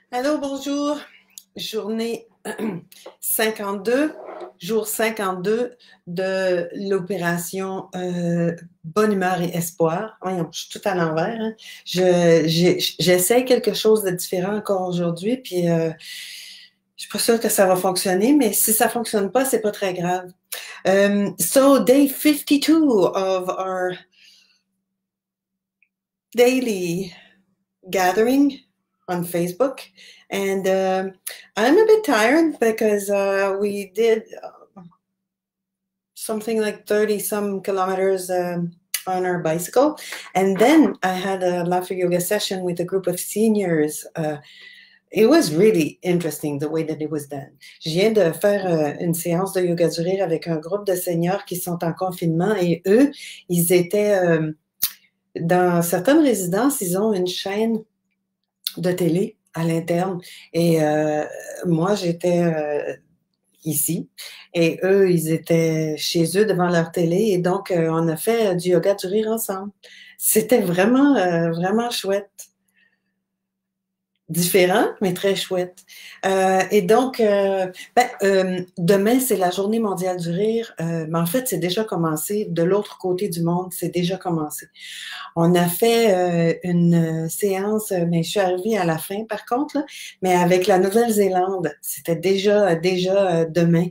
Allô, bonjour. Journée 52, jour 52 de l'opération Bonne humeur et espoir. Voyons, je suis tout à l'envers. Hein. J'essaie quelque chose de différent encore aujourd'hui, puis je suis pas sûre que ça va fonctionner, mais si ça fonctionne pas, c'est pas très grave. So, day 52 of our daily gathering on Facebook, and I'm a bit tired because we did something like 30 some kilometers on our bicycle, and then I had a laughter yoga session with a group of seniors. It was really interesting the way that it was done. Je viens de faire une séance de yoga du rire avec un groupe de seniors qui sont en confinement et eux, ils étaient dans certaines résidences, ils ont une chaîne de télé à l'interne. Et moi, j'étais ici. Et eux, ils étaient chez eux devant leur télé. Et donc, on a fait du yoga du rire ensemble. C'était vraiment, vraiment chouette. Différent, mais très chouette. Et donc, demain, c'est la journée mondiale du rire. Mais en fait, c'est déjà commencé. De l'autre côté du monde, c'est déjà commencé. On a fait une séance, mais je suis arrivée à la fin par contre, là, mais avec la Nouvelle-Zélande. C'était déjà demain.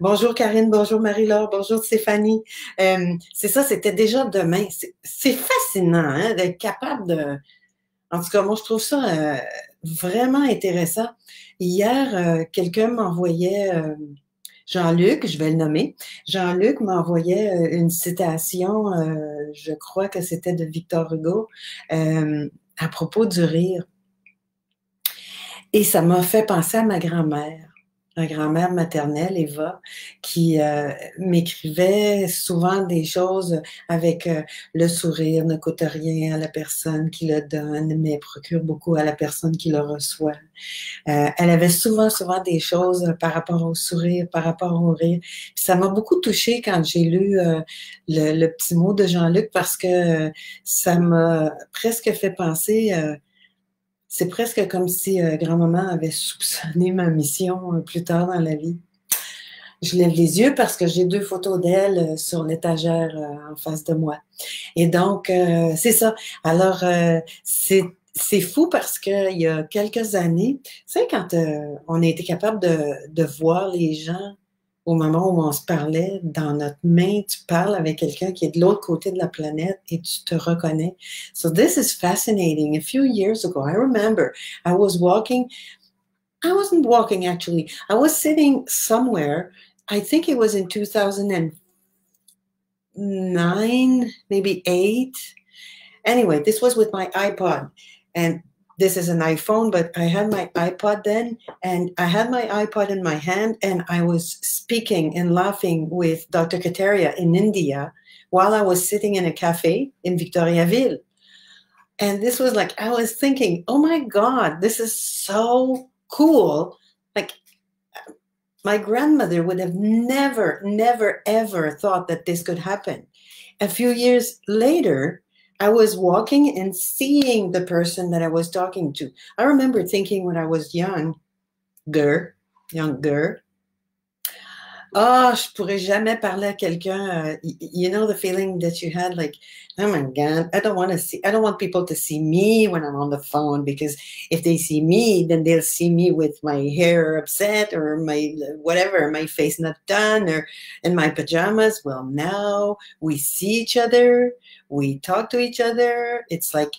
Bonjour Karine, bonjour Marie-Laure, bonjour Stéphanie. C'est ça, c'était déjà demain. C'est fascinant hein, d'être capable de... En tout cas, moi, je trouve ça vraiment intéressant. Hier, quelqu'un m'envoyait... Jean-Luc, je vais le nommer. Jean-Luc m'envoyait une citation, je crois que c'était de Victor Hugo, à propos du rire. Et ça m'a fait penser à ma grand-mère maternelle, Eva, qui m'écrivait souvent des choses avec le sourire ne coûte rien à la personne qui le donne, mais procure beaucoup à la personne qui le reçoit. Elle avait souvent des choses par rapport au sourire, par rapport au rire. Puis ça m'a beaucoup touchée quand j'ai lu le petit mot de Jean-Luc parce que ça m'a presque fait penser, c'est presque comme si grand-maman avait soupçonné ma mission plus tard dans la vie. Je lève les yeux parce que j'ai deux photos d'elle sur l'étagère en face de moi. Et donc, c'est ça. Alors, c'est fou parce qu'il y a quelques années, tu sais, quand on a été capable de voir les gens au moment où on se parlait, dans notre main, tu parles avec quelqu'un qui est de l'autre côté de la planète et tu te reconnais. So this is fascinating. A few years ago, I remember I was walking. I wasn't walking actually. I was sitting somewhere. I think it was in 2009, maybe 8. Anyway, this was with my iPod. And this is an iPhone, but I had my iPod then, and I had my iPod in my hand, and I was speaking and laughing with Dr. Kataria in India while I was sitting in a cafe in Victoriaville. And this was like, I was thinking, oh my God, this is so cool. Like, my grandmother would have never, ever thought that this could happen. A few years later, I was walking and seeing the person that I was talking to. I remember thinking when I was younger, oh, je pourrais jamais parler à quelqu'un. You know the feeling that you had, like, oh my God, I don't want people to see me when I'm on the phone because if they see me, then they'll see me with my hair upset or my whatever, my face not done or in my pajamas. Well, now we see each other, we talk to each other. It's like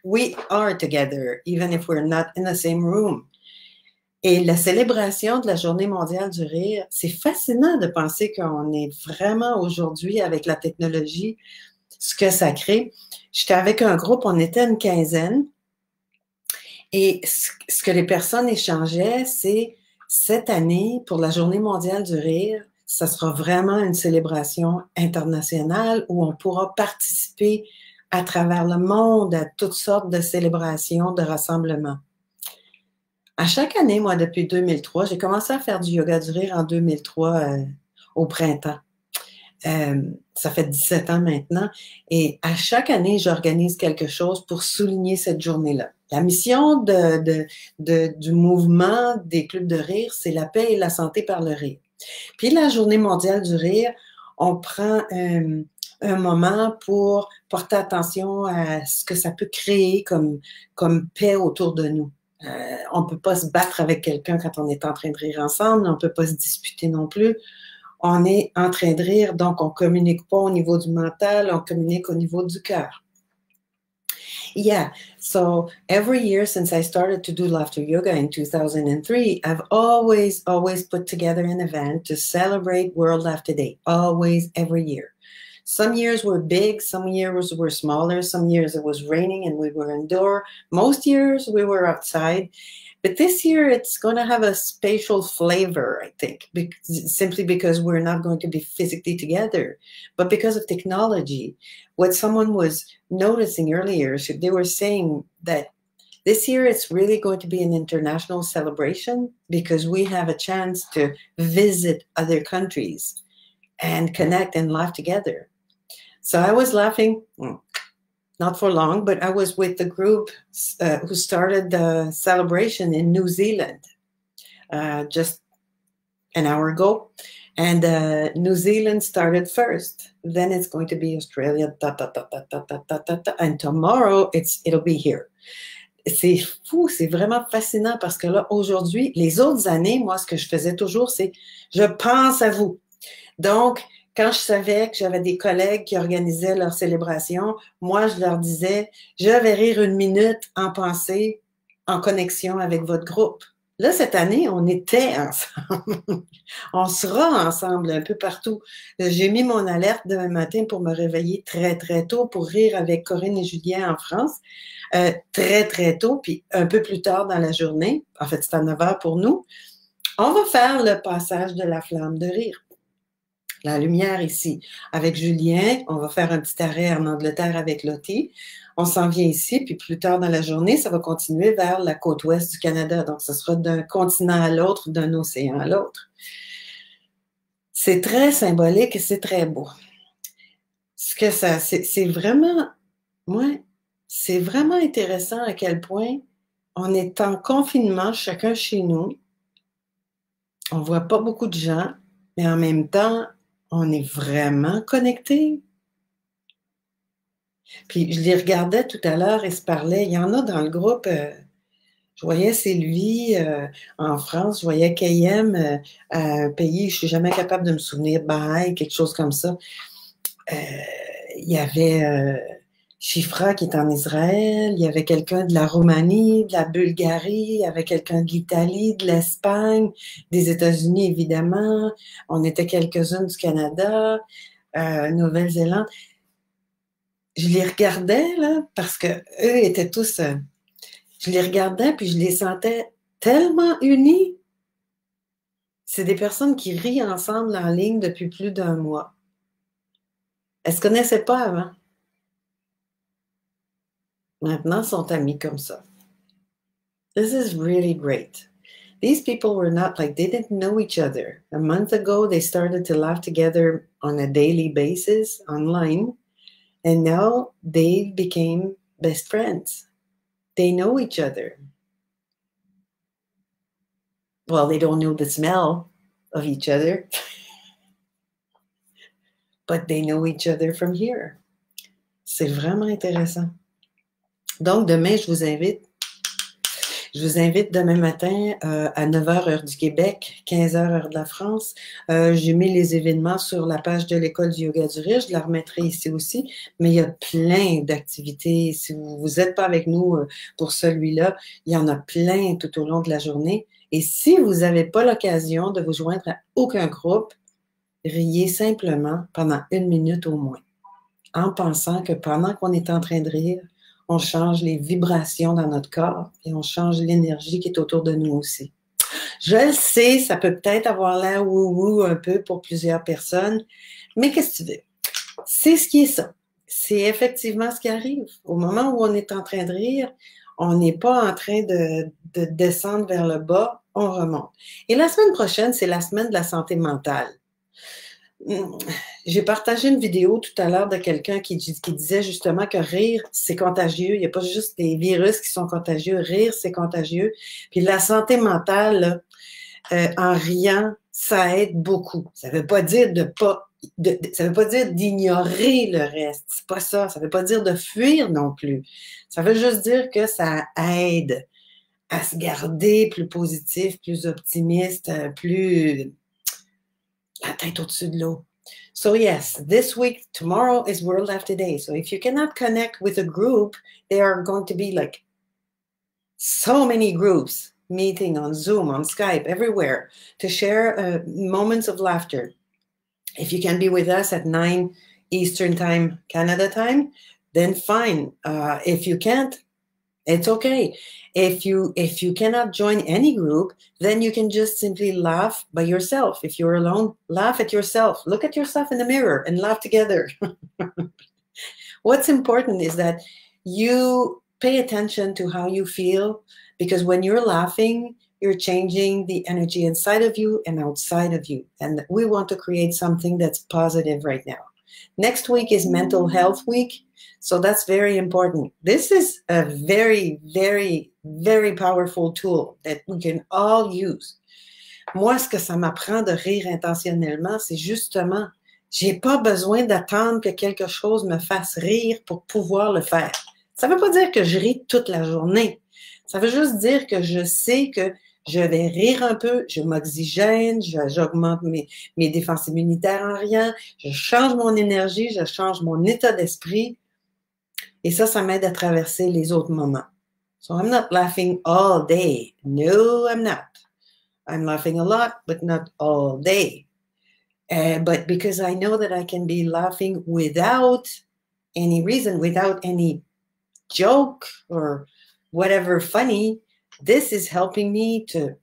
we are together, even if we're not in the same room. Et la célébration de la Journée mondiale du rire, c'est fascinant de penser qu'on est vraiment aujourd'hui avec la technologie, ce que ça crée. J'étais avec un groupe, on était une quinzaine, et ce que les personnes échangeaient, c'est cette année, pour la Journée mondiale du rire, ça sera vraiment une célébration internationale où on pourra participer à travers le monde à toutes sortes de célébrations, de rassemblements. À chaque année, moi, depuis 2003, j'ai commencé à faire du yoga du rire en 2003 au printemps. Ça fait 17 ans maintenant. Et à chaque année, j'organise quelque chose pour souligner cette journée-là. La mission du mouvement des clubs de rire, c'est la paix et la santé par le rire. Puis la Journée mondiale du rire, on prend un moment pour porter attention à ce que ça peut créer comme paix autour de nous. On ne peut pas se battre avec quelqu'un quand on est en train de rire ensemble, on ne peut pas se disputer non plus. On est en train de rire, donc on ne communique pas au niveau du mental, on communique au niveau du cœur. Yeah, so every year since I started to do laughter yoga in 2003, I've always put together an event to celebrate World Laughter Day, always, every year. Some years were big, some years were smaller, some years it was raining and we were indoor. Most years we were outside. But this year it's going to have a spatial flavor, I think, simply because we're not going to be physically together, but because of technology. What someone was noticing earlier, they were saying that this year it's really going to be an international celebration because we have a chance to visit other countries and connect and laugh together. So I was laughing, not for long, but I was with the group who started the celebration in New Zealand just an hour ago. And New Zealand started first. Then it's going to be Australia, and tomorrow it'll be here. C'est fou, c'est vraiment fascinant parce que là, aujourd'hui, les autres années, moi, ce que je faisais toujours, c'est je pense à vous. Donc, quand je savais que j'avais des collègues qui organisaient leur célébration, moi, je leur disais, je vais rire 1 minute en pensée, en connexion avec votre groupe. Là, cette année, on était ensemble. On sera ensemble un peu partout. J'ai mis mon alerte demain matin pour me réveiller très, très tôt pour rire avec Corinne et Julien en France. Très, très tôt, puis un peu plus tard dans la journée. En fait, c'est à 9 heures pour nous. On va faire le passage de la flamme de rire. La lumière ici. Avec Julien, on va faire un petit arrêt en Angleterre avec Lottie. On s'en vient ici, puis plus tard dans la journée, ça va continuer vers la côte ouest du Canada. Donc, ce sera d'un continent à l'autre, d'un océan à l'autre. C'est très symbolique et c'est très beau. C'est vraiment, ouais, c'est vraiment intéressant à quel point on est en confinement, chacun chez nous. On voit pas beaucoup de gens, mais en même temps, on est vraiment connectés. Puis je les regardais tout à l'heure et se parlaient. Il y en a dans le groupe, je voyais Sylvie en France, je voyais KM à un pays, je suis jamais capable de me souvenir, Bahreïn, quelque chose comme ça. Il y avait Chifra qui est en Israël, il y avait quelqu'un de la Roumanie, de la Bulgarie, il y avait quelqu'un de l'Italie, de l'Espagne, des États-Unis évidemment, on était quelques-unes du Canada, Nouvelle-Zélande. Je les regardais là parce que eux étaient tous, je les regardais puis je les sentais tellement unis. C'est des personnes qui rient ensemble en ligne depuis plus d'1 mois. Elles se connaissaient pas avant. Maintenant, sont amis comme ça. This is really great. These people were not like, they didn't know each other. A month ago, they started to laugh together on a daily basis online, and now they became best friends. They know each other. Well, they don't know the smell of each other, but they know each other from here. C'est vraiment intéressant. Donc, demain, je vous invite demain matin à 9h heure du Québec, 15h heure de la France. J'ai mis les événements sur la page de l'École du yoga du rire. Je la remettrai ici aussi. Mais il y a plein d'activités. Si vous n'êtes pas avec nous pour celui-là, il y en a plein tout au long de la journée. Et si vous n'avez pas l'occasion de vous joindre à aucun groupe, riez simplement pendant 1 minute au moins, en pensant que pendant qu'on est en train de rire, on change les vibrations dans notre corps et on change l'énergie qui est autour de nous aussi. Je le sais, ça peut peut-être avoir l'air wou-wou un peu pour plusieurs personnes, mais qu'est-ce que tu veux? C'est ce qui est ça. C'est effectivement ce qui arrive. Au moment où on est en train de rire, on n'est pas en train de descendre vers le bas, on remonte. Et la semaine prochaine, c'est la semaine de la santé mentale. J'ai partagé une vidéo tout à l'heure de quelqu'un qui disait justement que rire, c'est contagieux. Il n'y a pas juste des virus qui sont contagieux. Rire, c'est contagieux. Puis la santé mentale, là, en riant, ça aide beaucoup. Ça veut pas dire de pas, ça veut pas dire d'ignorer le reste. C'est pas ça. Ça veut pas dire de fuir non plus. Ça veut juste dire que ça aide à se garder plus positif, plus optimiste, plus la tête au-dessus de l'eau. So yes, this week, tomorrow is World Laughter Day. So if you cannot connect with a group, there are going to be like so many groups meeting on Zoom, on Skype, everywhere to share moments of laughter. If you can be with us at 9 Eastern Time, Canada time, then fine. If you can't, it's okay. If you cannot join any group, then you can just simply laugh by yourself. If you're alone, laugh at yourself. Look at yourself in the mirror and laugh together. What's important is that you pay attention to how you feel, because when you're laughing, you're changing the energy inside of you and outside of you. And we want to create something that's positive right now. Next week is Mental Health Week. So that's very important. This is a very, very, very powerful tool that we can all use. Moi, ce que ça m'apprend de rire intentionnellement, c'est justement, j'ai pas besoin d'attendre que quelque chose me fasse rire pour pouvoir le faire. Ça veut pas dire que je ris toute la journée. Ça veut juste dire que je sais que je vais rire un peu, je m'oxygène, j'augmente mes défenses immunitaires en riant, je change mon énergie, je change mon état d'esprit. Et ça m'aide à traverser les autres moments. So I'm not laughing all day. No, I'm not. I'm laughing a lot, but not all day. But because I know that I can be laughing without any reason, without any joke or whatever funny, this is helping me to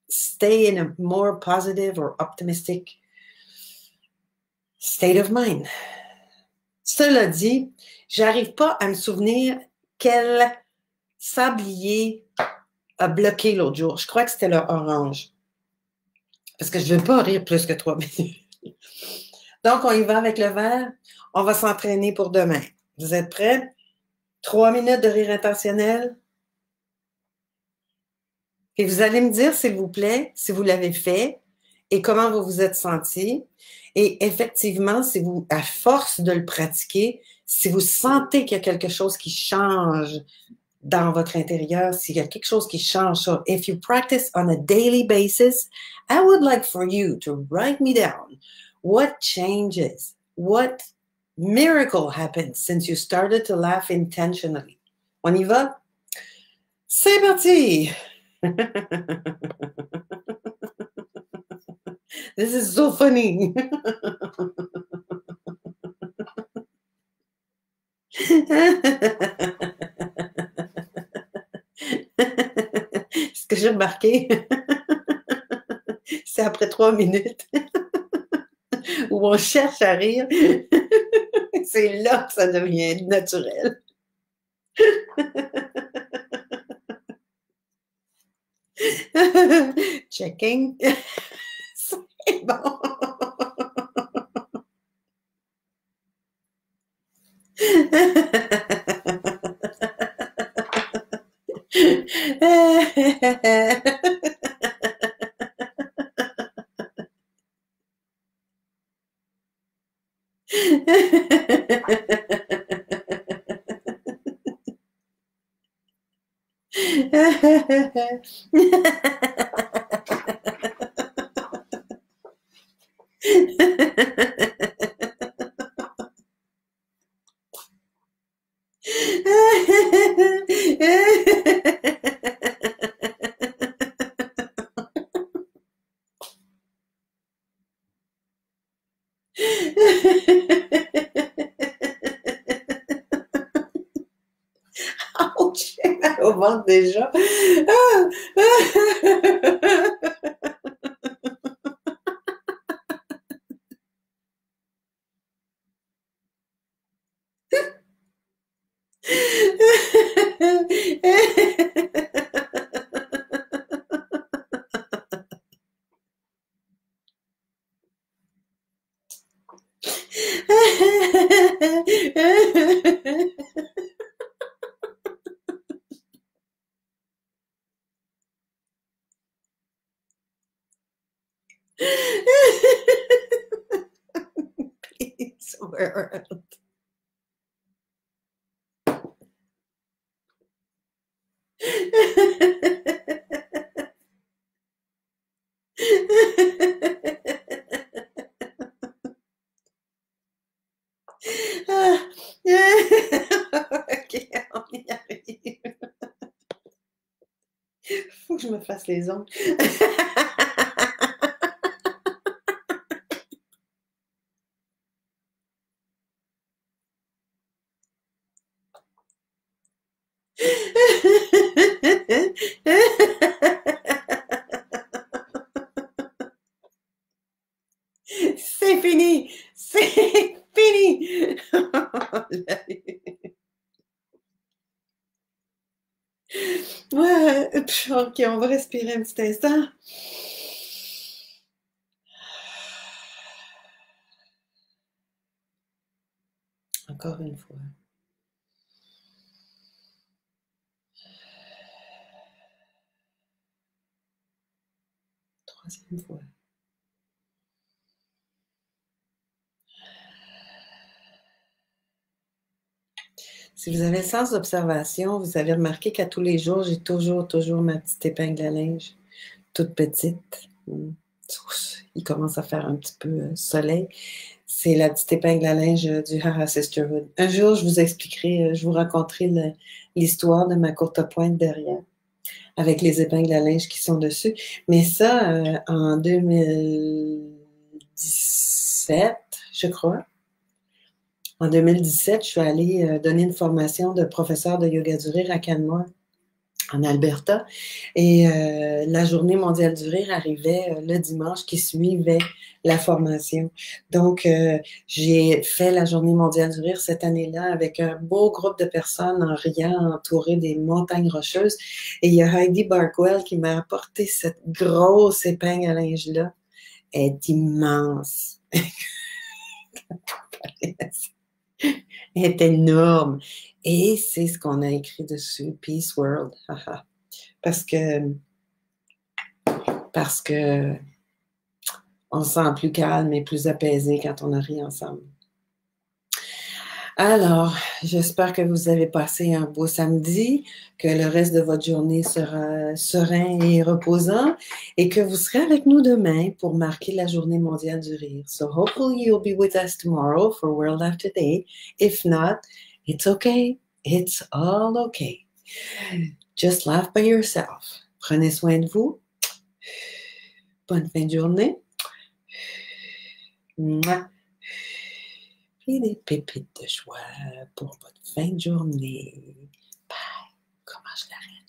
stay in a more positive or optimistic state of mind. Cela dit, j'arrive pas à me souvenir quel sablier a bloqué l'autre jour. Je crois que c'était le orange. Parce que je ne veux pas rire plus que 3 minutes. Donc, on y va avec le vert. On va s'entraîner pour demain. Vous êtes prêts? 3 minutes de rire intentionnel. Et vous allez me dire, s'il vous plaît, si vous l'avez fait et comment vous vous êtes senti. Et effectivement, si vous, à force de le pratiquer, si vous sentez qu'il y a quelque chose qui change dans votre intérieur, s'il y a quelque chose qui change. So if you practice on a daily basis, I would like for you to write me down what changes, what miracle happened since you started to laugh intentionally. On y va? C'est parti! This is so funny. Ce que j'ai remarqué, c'est après 3 minutes où on cherche à rire, c'est là que ça devient naturel. Checking. C'est bon. Ouch, j'ai mal au ventre déjà. Peace world. Ah. OK, on y arrive. Faut que je me fasse les ongles. C'est fini! C'est fini! Ouais, OK, on va respirer un petit instant. Encore une fois. Troisième fois. Si vous avez le sens d'observation, vous avez remarqué qu'à tous les jours, j'ai toujours ma petite épingle à linge, toute petite. Il commence à faire un petit peu soleil. C'est la petite épingle à linge du Haha Sisterhood. Un jour, je vous expliquerai, je vous raconterai l'histoire de ma courte pointe derrière, avec les épingles à linge qui sont dessus. Mais ça, en 2017, je crois, en 2017, je suis allée donner une formation de professeur de yoga du rire à Canmore, en Alberta. Et la Journée mondiale du rire arrivait le dimanche qui suivait la formation. Donc, j'ai fait la Journée mondiale du rire cette année-là avec un beau groupe de personnes en riant, entourées des montagnes rocheuses. Et il y a Heidi Barkwell qui m'a apporté cette grosse épingle à linge-là. Elle est immense. Elle est énorme. Et c'est ce qu'on a écrit dessus, Peace World. Parce que on se sent plus calme et plus apaisé quand on a ri ensemble. Alors, j'espère que vous avez passé un beau samedi, que le reste de votre journée sera serein et reposant et que vous serez avec nous demain pour marquer la Journée mondiale du rire. So hopefully you'll be with us tomorrow for World After Day. If not, it's okay. It's all okay. Just laugh by yourself. Prenez soin de vous. Bonne fin de journée. Mouah. Et des pépites de joie pour votre fin de journée. Bye. Comment je l'arrête?